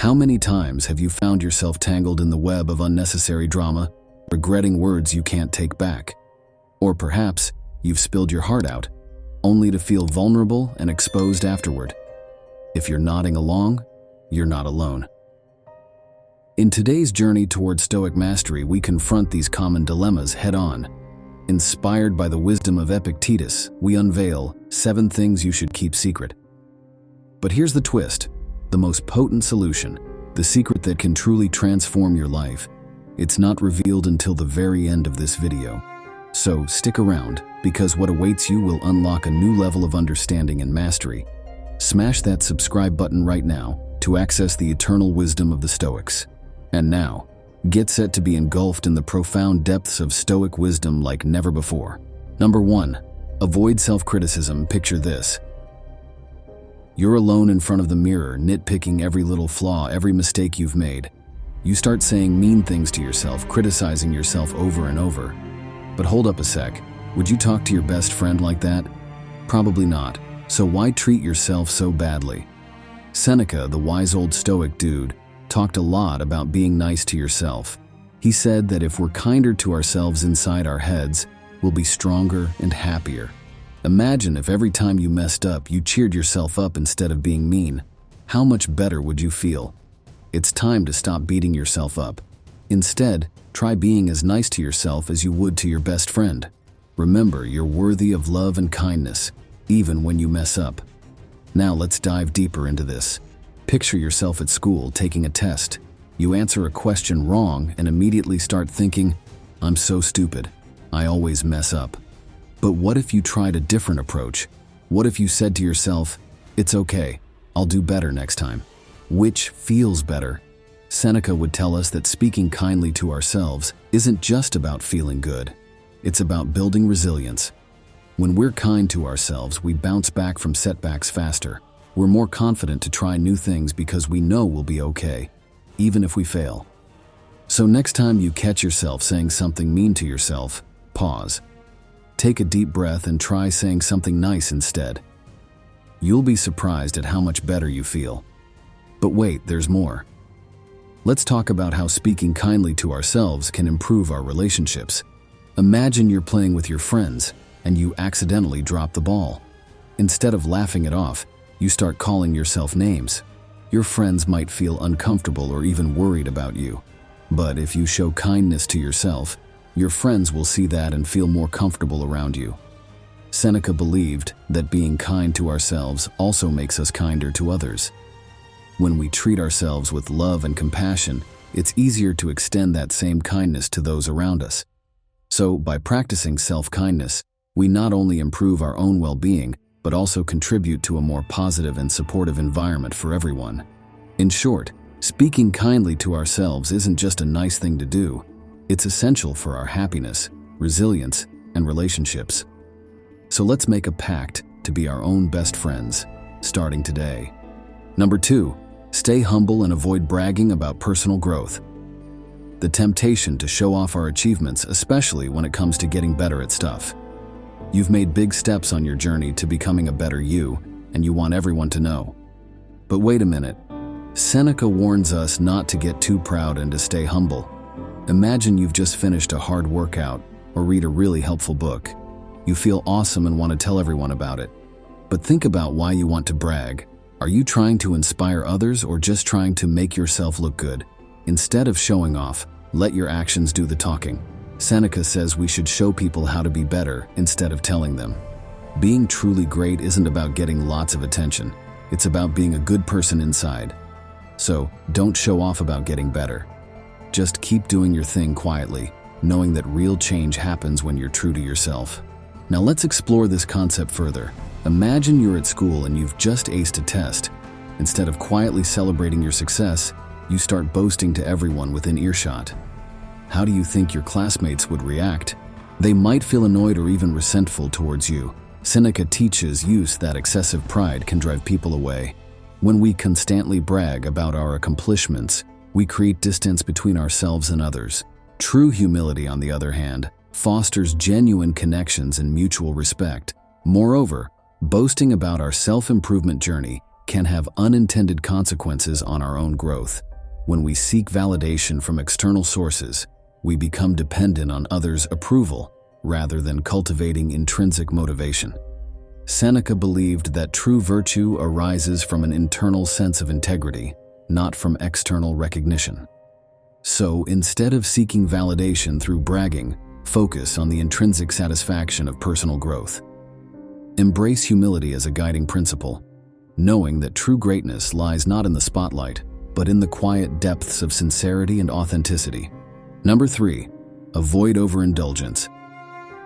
How many times have you found yourself tangled in the web of unnecessary drama, regretting words you can't take back? Or perhaps you've spilled your heart out, only to feel vulnerable and exposed afterward. If you're nodding along, you're not alone. In today's journey toward Stoic Mastery, we confront these common dilemmas head-on. Inspired by the wisdom of Epictetus, we unveil 7 things you should keep secret. But here's the twist, the most potent solution, the secret that can truly transform your life. It's not revealed until the very end of this video. So stick around, because what awaits you will unlock a new level of understanding and mastery. Smash that subscribe button right now to access the eternal wisdom of the Stoics. And now, get set to be engulfed in the profound depths of Stoic wisdom like never before. Number 1. Avoid self-criticism. Picture this. You're alone in front of the mirror, nitpicking every little flaw, every mistake you've made. You start saying mean things to yourself, criticizing yourself over and over. But hold up a sec. Would you talk to your best friend like that? Probably not. So why treat yourself so badly? Seneca, the wise old Stoic dude, talked a lot about being nice to yourself. He said that if we're kinder to ourselves inside our heads, we'll be stronger and happier. Imagine if every time you messed up, you cheered yourself up instead of being mean. How much better would you feel? It's time to stop beating yourself up. Instead, try being as nice to yourself as you would to your best friend. Remember, you're worthy of love and kindness, even when you mess up. Now let's dive deeper into this. Picture yourself at school taking a test. You answer a question wrong and immediately start thinking, I'm so stupid. I always mess up. But what if you tried a different approach? What if you said to yourself, it's okay, I'll do better next time? Which feels better? Seneca would tell us that speaking kindly to ourselves isn't just about feeling good. It's about building resilience. When we're kind to ourselves, we bounce back from setbacks faster. We're more confident to try new things because we know we'll be okay, even if we fail. So next time you catch yourself saying something mean to yourself, pause. Take a deep breath and try saying something nice instead. You'll be surprised at how much better you feel. But wait, there's more. Let's talk about how speaking kindly to ourselves can improve our relationships. Imagine you're playing with your friends and you accidentally drop the ball. Instead of laughing it off, you start calling yourself names. Your friends might feel uncomfortable or even worried about you. But if you show kindness to yourself, your friends will see that and feel more comfortable around you. Seneca believed that being kind to ourselves also makes us kinder to others. When we treat ourselves with love and compassion, it's easier to extend that same kindness to those around us. So, by practicing self-kindness, we not only improve our own well-being, but also contribute to a more positive and supportive environment for everyone. In short, speaking kindly to ourselves isn't just a nice thing to do. It's essential for our happiness, resilience, and relationships. So let's make a pact to be our own best friends, starting today. Number 2, stay humble and avoid bragging about personal growth. The temptation to show off our achievements, especially when it comes to getting better at stuff. You've made big steps on your journey to becoming a better you, and you want everyone to know. But wait a minute. Seneca warns us not to get too proud and to stay humble. Imagine you've just finished a hard workout or read a really helpful book. You feel awesome and want to tell everyone about it. But think about why you want to brag. Are you trying to inspire others or just trying to make yourself look good? Instead of showing off, let your actions do the talking. Seneca says we should show people how to be better instead of telling them. Being truly great isn't about getting lots of attention. It's about being a good person inside. So, don't show off about getting better. Just keep doing your thing quietly, knowing that real change happens when you're true to yourself. Now let's explore this concept further. Imagine you're at school and you've just aced a test. Instead of quietly celebrating your success, you start boasting to everyone within earshot. How do you think your classmates would react? They might feel annoyed or even resentful towards you. Seneca teaches us that excessive pride can drive people away. When we constantly brag about our accomplishments, we create distance between ourselves and others. True humility, on the other hand, fosters genuine connections and mutual respect. Moreover, boasting about our self-improvement journey can have unintended consequences on our own growth. When we seek validation from external sources, we become dependent on others' approval rather than cultivating intrinsic motivation. Seneca believed that true virtue arises from an internal sense of integrity, not from external recognition. So, instead of seeking validation through bragging, focus on the intrinsic satisfaction of personal growth. Embrace humility as a guiding principle, knowing that true greatness lies not in the spotlight, but in the quiet depths of sincerity and authenticity. Number 3, avoid overindulgence.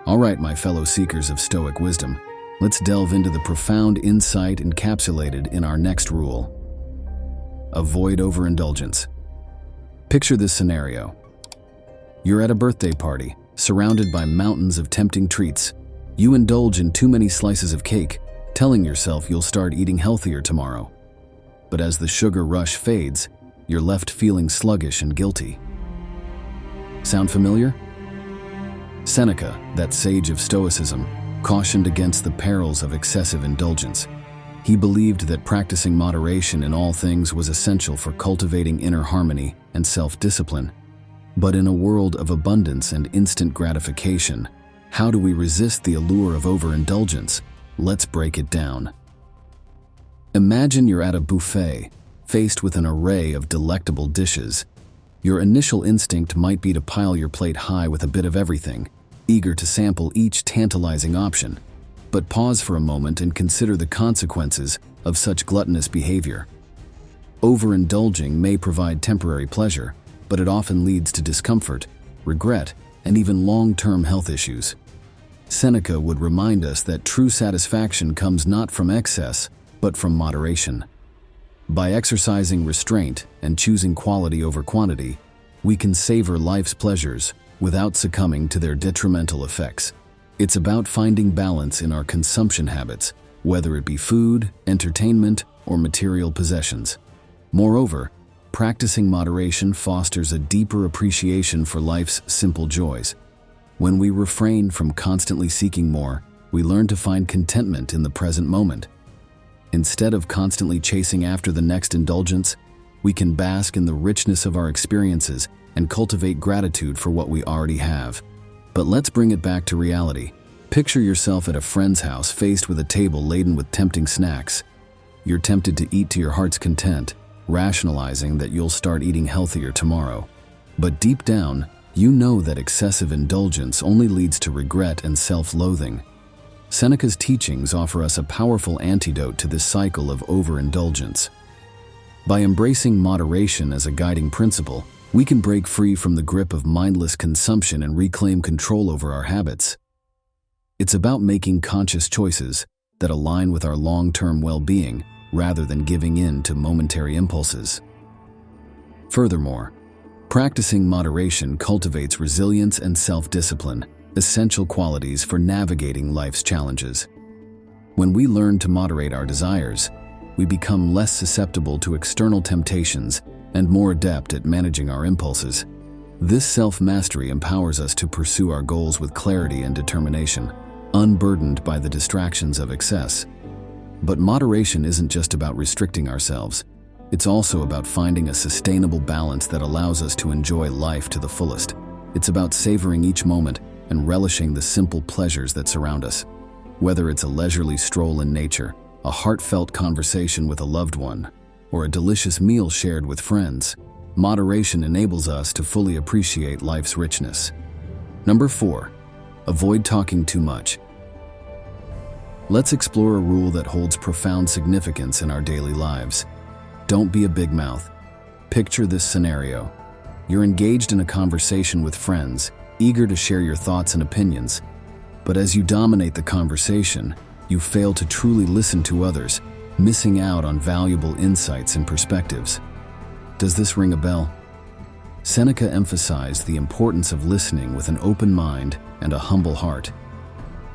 All right, my fellow seekers of Stoic wisdom, let's delve into the profound insight encapsulated in our next rule. Avoid overindulgence. Picture this scenario. You're at a birthday party, surrounded by mountains of tempting treats. You indulge in too many slices of cake, telling yourself you'll start eating healthier tomorrow. But as the sugar rush fades, you're left feeling sluggish and guilty. Sound familiar? Seneca, that sage of Stoicism, cautioned against the perils of excessive indulgence. He believed that practicing moderation in all things was essential for cultivating inner harmony and self-discipline. But in a world of abundance and instant gratification, how do we resist the allure of overindulgence? Let's break it down. Imagine you're at a buffet, faced with an array of delectable dishes. Your initial instinct might be to pile your plate high with a bit of everything, eager to sample each tantalizing option. But pause for a moment and consider the consequences of such gluttonous behavior. Overindulging may provide temporary pleasure, but it often leads to discomfort, regret, and even long-term health issues. Seneca would remind us that true satisfaction comes not from excess, but from moderation. By exercising restraint and choosing quality over quantity, we can savor life's pleasures without succumbing to their detrimental effects. It's about finding balance in our consumption habits, whether it be food, entertainment, or material possessions. Moreover, practicing moderation fosters a deeper appreciation for life's simple joys. When we refrain from constantly seeking more, we learn to find contentment in the present moment. Instead of constantly chasing after the next indulgence, we can bask in the richness of our experiences and cultivate gratitude for what we already have. But let's bring it back to reality. Picture yourself at a friend's house faced with a table laden with tempting snacks. You're tempted to eat to your heart's content, rationalizing that you'll start eating healthier tomorrow. But deep down, you know that excessive indulgence only leads to regret and self-loathing. Seneca's teachings offer us a powerful antidote to this cycle of overindulgence. By embracing moderation as a guiding principle, we can break free from the grip of mindless consumption and reclaim control over our habits. It's about making conscious choices that align with our long-term well-being rather than giving in to momentary impulses. Furthermore, practicing moderation cultivates resilience and self-discipline, essential qualities for navigating life's challenges. When we learn to moderate our desires, we become less susceptible to external temptations and more adept at managing our impulses. This self-mastery empowers us to pursue our goals with clarity and determination, unburdened by the distractions of excess. But moderation isn't just about restricting ourselves. It's also about finding a sustainable balance that allows us to enjoy life to the fullest. It's about savoring each moment and relishing the simple pleasures that surround us. Whether it's a leisurely stroll in nature, a heartfelt conversation with a loved one, or a delicious meal shared with friends, moderation enables us to fully appreciate life's richness. Number 4, avoid talking too much. Let's explore a rule that holds profound significance in our daily lives. Don't be a big mouth. Picture this scenario. You're engaged in a conversation with friends, eager to share your thoughts and opinions. But as you dominate the conversation, you fail to truly listen to others, missing out on valuable insights and perspectives. Does this ring a bell? Seneca emphasized the importance of listening with an open mind and a humble heart.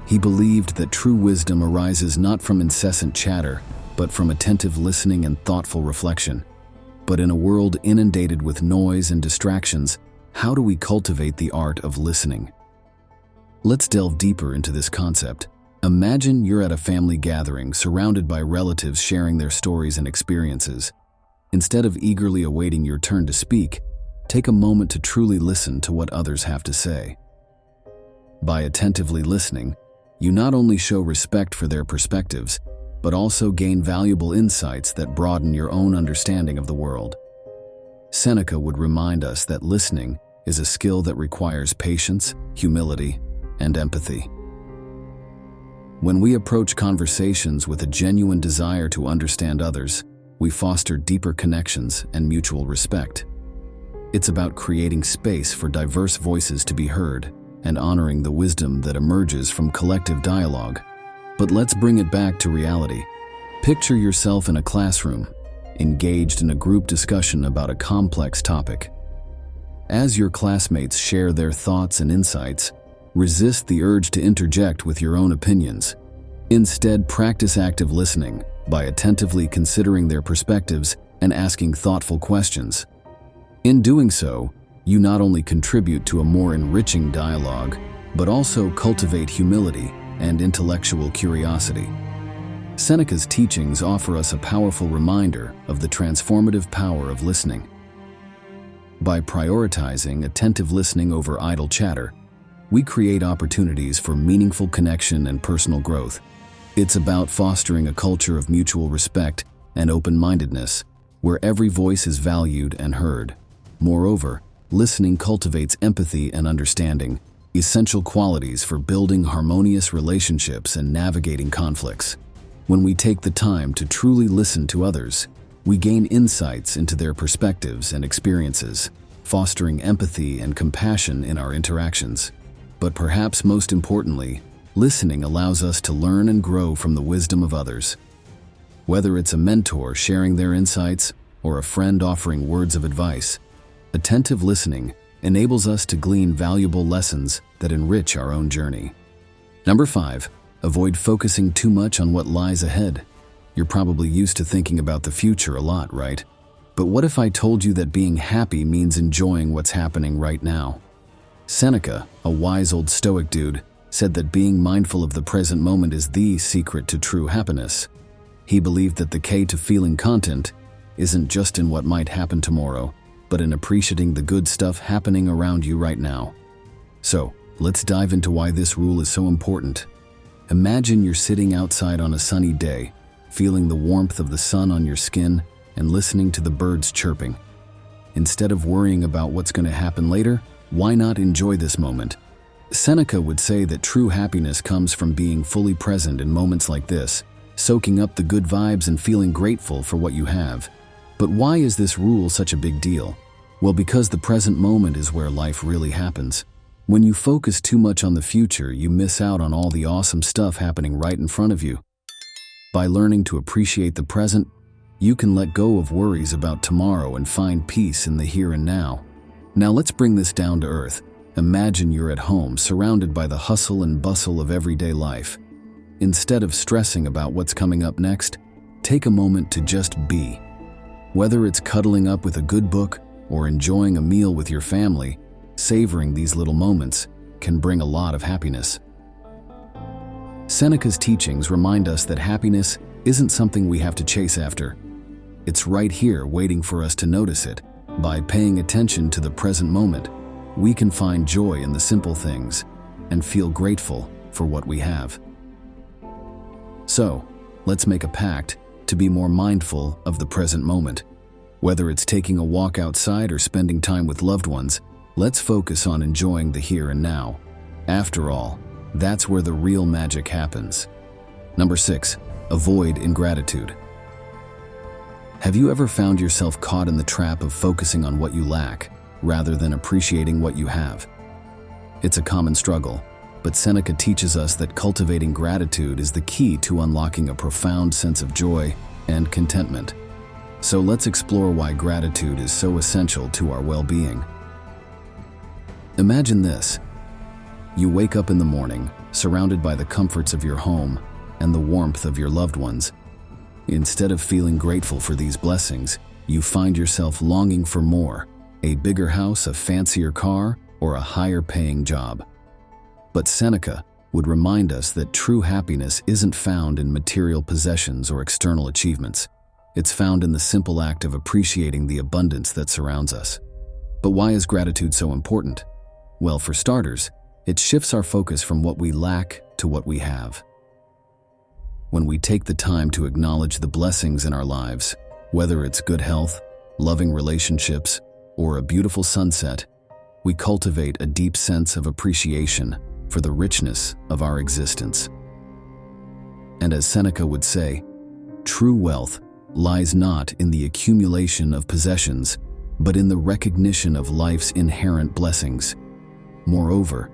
He believed that true wisdom arises not from incessant chatter, but from attentive listening and thoughtful reflection. But in a world inundated with noise and distractions, how do we cultivate the art of listening? Let's delve deeper into this concept, Imagine you're at a family gathering surrounded by relatives sharing their stories and experiences. Instead of eagerly awaiting your turn to speak, take a moment to truly listen to what others have to say. By attentively listening, you not only show respect for their perspectives, but also gain valuable insights that broaden your own understanding of the world. Seneca would remind us that listening is a skill that requires patience, humility, and empathy. When we approach conversations with a genuine desire to understand others, we foster deeper connections and mutual respect. It's about creating space for diverse voices to be heard and honoring the wisdom that emerges from collective dialogue. But let's bring it back to reality. Picture yourself in a classroom, engaged in a group discussion about a complex topic. As your classmates share their thoughts and insights, resist the urge to interject with your own opinions. Instead, practice active listening by attentively considering their perspectives and asking thoughtful questions. In doing so, you not only contribute to a more enriching dialogue, but also cultivate humility and intellectual curiosity. Seneca's teachings offer us a powerful reminder of the transformative power of listening. By prioritizing attentive listening over idle chatter, we create opportunities for meaningful connection and personal growth. It's about fostering a culture of mutual respect and open-mindedness, where every voice is valued and heard. Moreover, listening cultivates empathy and understanding, essential qualities for building harmonious relationships and navigating conflicts. When we take the time to truly listen to others, we gain insights into their perspectives and experiences, fostering empathy and compassion in our interactions. But perhaps most importantly, listening allows us to learn and grow from the wisdom of others. Whether it's a mentor sharing their insights or a friend offering words of advice, attentive listening enables us to glean valuable lessons that enrich our own journey. Number 5, avoid focusing too much on what lies ahead. You're probably used to thinking about the future a lot, right? But what if I told you that being happy means enjoying what's happening right now? Seneca, a wise old Stoic dude, said that being mindful of the present moment is the secret to true happiness. He believed that the key to feeling content isn't just in what might happen tomorrow, but in appreciating the good stuff happening around you right now. So, let's dive into why this rule is so important. Imagine you're sitting outside on a sunny day, feeling the warmth of the sun on your skin and listening to the birds chirping. Instead of worrying about what's going to happen later, why not enjoy this moment? Seneca would say that true happiness comes from being fully present in moments like this, soaking up the good vibes and feeling grateful for what you have. But why is this rule such a big deal? Well, because the present moment is where life really happens. When you focus too much on the future, you miss out on all the awesome stuff happening right in front of you. By learning to appreciate the present, you can let go of worries about tomorrow and find peace in the here and now. Now let's bring this down to earth. Imagine you're at home, surrounded by the hustle and bustle of everyday life. Instead of stressing about what's coming up next, take a moment to just be. Whether it's cuddling up with a good book or enjoying a meal with your family, savoring these little moments can bring a lot of happiness. Seneca's teachings remind us that happiness isn't something we have to chase after. It's right here waiting for us to notice it. By paying attention to the present moment, we can find joy in the simple things and feel grateful for what we have. So, let's make a pact to be more mindful of the present moment. Whether it's taking a walk outside or spending time with loved ones, let's focus on enjoying the here and now. After all, that's where the real magic happens. Number 6, avoid ingratitude. Have you ever found yourself caught in the trap of focusing on what you lack, rather than appreciating what you have? It's a common struggle, but Seneca teaches us that cultivating gratitude is the key to unlocking a profound sense of joy and contentment. So let's explore why gratitude is so essential to our well-being. Imagine this. You wake up in the morning, surrounded by the comforts of your home and the warmth of your loved ones. Instead of feeling grateful for these blessings, you find yourself longing for more: a bigger house, a fancier car, or a higher-paying job. But Seneca, would remind us that true happiness isn't found in material possessions or external achievements. It's found in the simple act of appreciating the abundance that surrounds us. But why is gratitude so important? Well, for starters, it shifts our focus from what we lack to what we have. When we take the time to acknowledge the blessings in our lives, whether it's good health, loving relationships, or a beautiful sunset, we cultivate a deep sense of appreciation for the richness of our existence. And as Seneca would say, true wealth lies not in the accumulation of possessions, but in the recognition of life's inherent blessings. Moreover,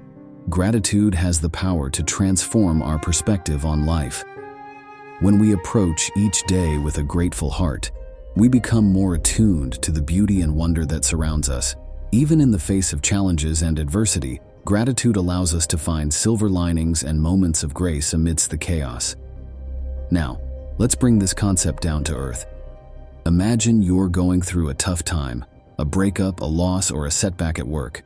gratitude has the power to transform our perspective on life. When we approach each day with a grateful heart, we become more attuned to the beauty and wonder that surrounds us. Even in the face of challenges and adversity, gratitude allows us to find silver linings and moments of grace amidst the chaos. Now, let's bring this concept down to earth. Imagine you're going through a tough time, a breakup, a loss, or a setback at work.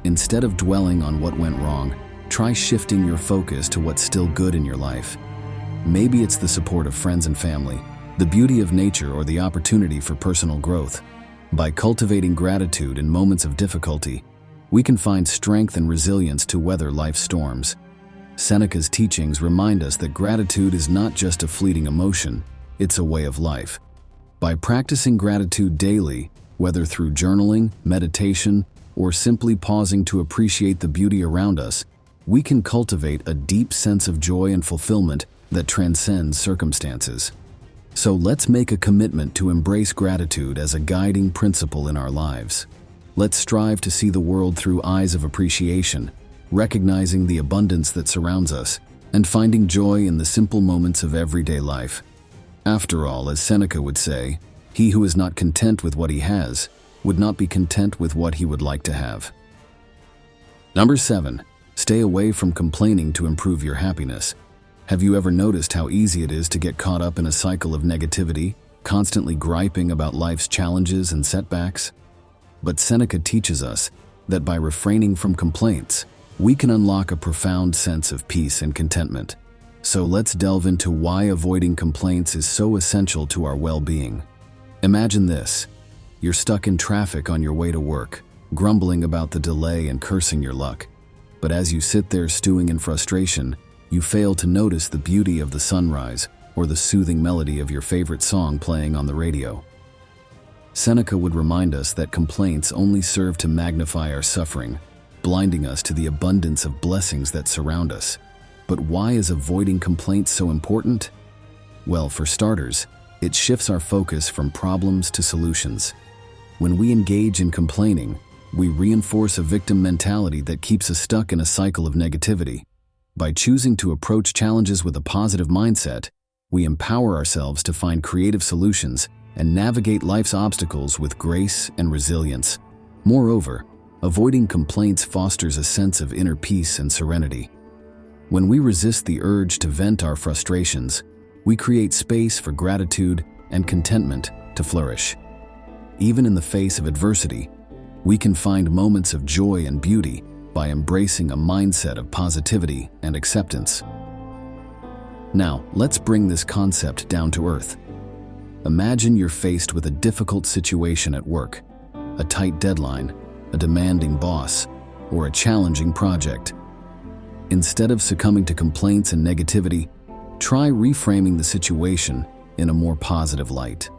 Instead of dwelling on what went wrong, try shifting your focus to what's still good in your life. Maybe it's the support of friends and family, the beauty of nature, or the opportunity for personal growth. By cultivating gratitude in moments of difficulty, we can find strength and resilience to weather life's storms. Seneca's teachings remind us that gratitude is not just a fleeting emotion, it's a way of life. By practicing gratitude daily, whether through journaling, meditation, or simply pausing to appreciate the beauty around us, we can cultivate a deep sense of joy and fulfillment that transcends circumstances. So let's make a commitment to embrace gratitude as a guiding principle in our lives. Let's strive to see the world through eyes of appreciation, recognizing the abundance that surrounds us, and finding joy in the simple moments of everyday life. After all, as Seneca would say, he who is not content with what he has would not be content with what he would like to have. Number 7. Stay away from complaining to improve your happiness. Have you ever noticed how easy it is to get caught up in a cycle of negativity, constantly griping about life's challenges and setbacks? But Seneca teaches us that by refraining from complaints, we can unlock a profound sense of peace and contentment. So let's delve into why avoiding complaints is so essential to our well-being. Imagine this. You're stuck in traffic on your way to work, grumbling about the delay and cursing your luck. But as you sit there stewing in frustration, you fail to notice the beauty of the sunrise or the soothing melody of your favorite song playing on the radio. Seneca would remind us that complaints only serve to magnify our suffering, blinding us to the abundance of blessings that surround us. But why is avoiding complaints so important? Well, for starters, it shifts our focus from problems to solutions. When we engage in complaining, we reinforce a victim mentality that keeps us stuck in a cycle of negativity. By choosing to approach challenges with a positive mindset, we empower ourselves to find creative solutions and navigate life's obstacles with grace and resilience. Moreover, avoiding complaints fosters a sense of inner peace and serenity. When we resist the urge to vent our frustrations, we create space for gratitude and contentment to flourish. Even in the face of adversity, we can find moments of joy and beauty by embracing a mindset of positivity and acceptance. Now, let's bring this concept down to earth. Imagine you're faced with a difficult situation at work, a tight deadline, a demanding boss, or a challenging project. Instead of succumbing to complaints and negativity, try reframing the situation in a more positive light.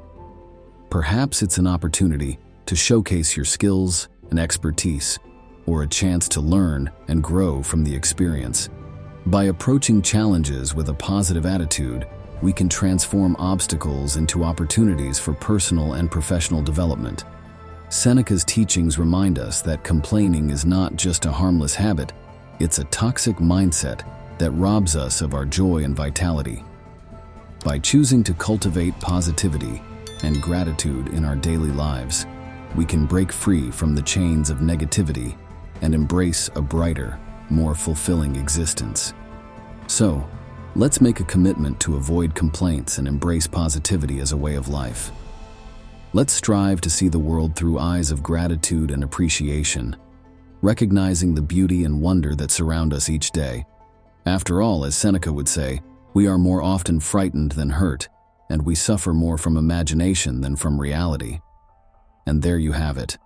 Perhaps it's an opportunity to showcase your skills and expertise, or a chance to learn and grow from the experience. By approaching challenges with a positive attitude, we can transform obstacles into opportunities for personal and professional development. Seneca's teachings remind us that complaining is not just a harmless habit, it's a toxic mindset that robs us of our joy and vitality. By choosing to cultivate positivity and gratitude in our daily lives, we can break free from the chains of negativity and embrace a brighter, more fulfilling existence. So, let's make a commitment to avoid complaints and embrace positivity as a way of life. Let's strive to see the world through eyes of gratitude and appreciation, recognizing the beauty and wonder that surround us each day. After all, as Seneca would say, we are more often frightened than hurt, and we suffer more from imagination than from reality. And there you have it.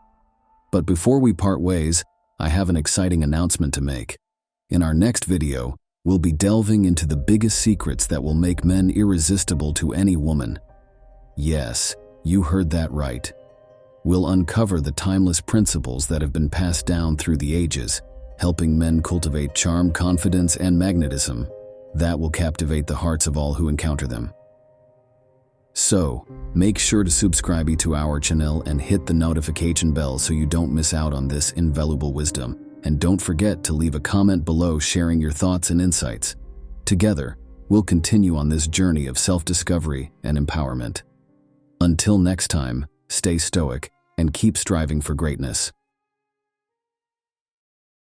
But before we part ways, I have an exciting announcement to make. In our next video, we'll be delving into the biggest secrets that will make men irresistible to any woman. Yes, you heard that right. We'll uncover the timeless principles that have been passed down through the ages, helping men cultivate charm, confidence, and magnetism that will captivate the hearts of all who encounter them. So, make sure to subscribe to our channel and hit the notification bell so you don't miss out on this invaluable wisdom. And don't forget to leave a comment below sharing your thoughts and insights. Together, we'll continue on this journey of self-discovery and empowerment. Until next time, stay stoic and keep striving for greatness.